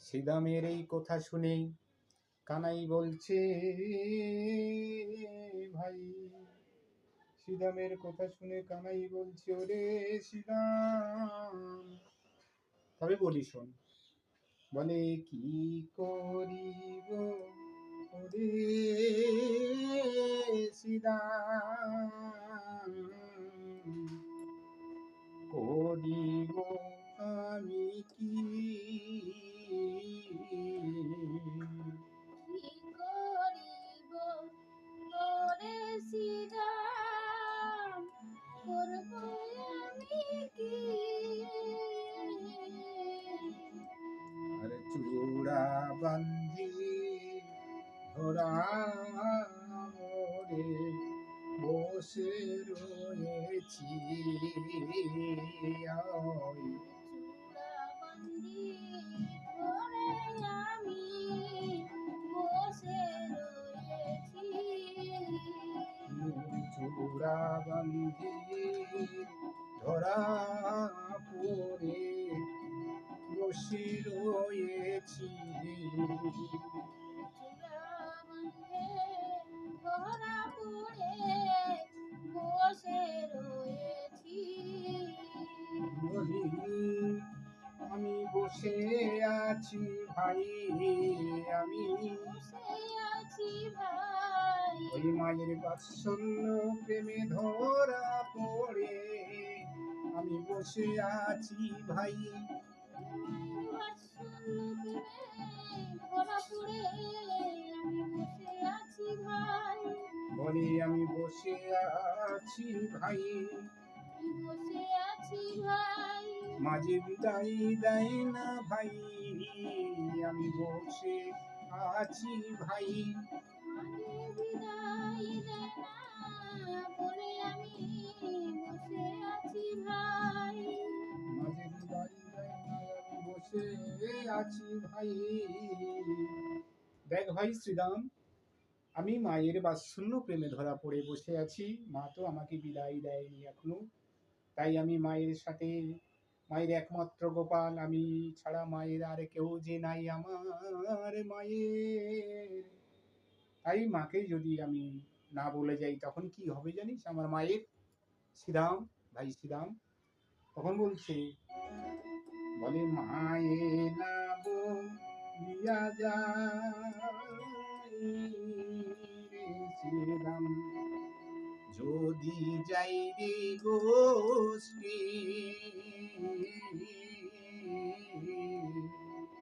শ্রীদামের এই কথা শুনে কানাই বলছে, ভাই শ্রীদামের কথা শুনে কানাই বলছে, ওরে শ্রীদাম, তবে বলি শোন। বলে কি করিব ওরে শ্রীদাম, করিব আমি কি করিব ওরে শ্রীরাম, করব আমি কি? আরে চূড়া বান্ধি ধরা মোরে বসে রয়েছি, চূড়াবন্দী ধরে আমি বসে রয়েছি। চূড়া বান্ধি ধরা পড়ে বসে রয়েছি, চূড়াবন্ধে ধরা পড়ে বসে রয়েছি। আমি বসে আছি ভাই, আমি বসে আছি ভাই, ওই মায়ের বাৎসল্য প্রেমে ধরা পড়ে আমি বসে আছি ভাই, মায়ের বাৎসল্য প্রেমে ধরা পড়ে আমি বসে আছি ভাই। বলি আমি বসে আছি ভাই, বসে আছি ভাই, মাঝে বিদায় দেয় না ভাই, আমি বসে আছি ভাই, মাঝে বিদায় দেয় না বলে আমি বসে আছি ভাই। মাঝে বিদায় দেয় না আমি বসে আছি ভাই। দেখ ভাই শ্রীরাম, আমি মায়ের বাৎসল্য প্রেমে ধরা পড়ে বসে আছি, মা তো আমাকে বিদায় দেয়নি এখনো, তাই আমি মায়ের সাথে, মায়ের একমাত্র গোপাল আমি ছাড়া মায়ের আর কেউ যে নাই আমার মায়ের, তাই মাকে যদি আমি না বলে যাই তখন কি হবে জানিস আমার মায়ের? শ্রীরাম, ভাই শ্রীরাম তখন বলছে, বলে মায়ে না বলিয়া যায় রে শ্রীরাম, যদি যাই রে গোষ্ঠী,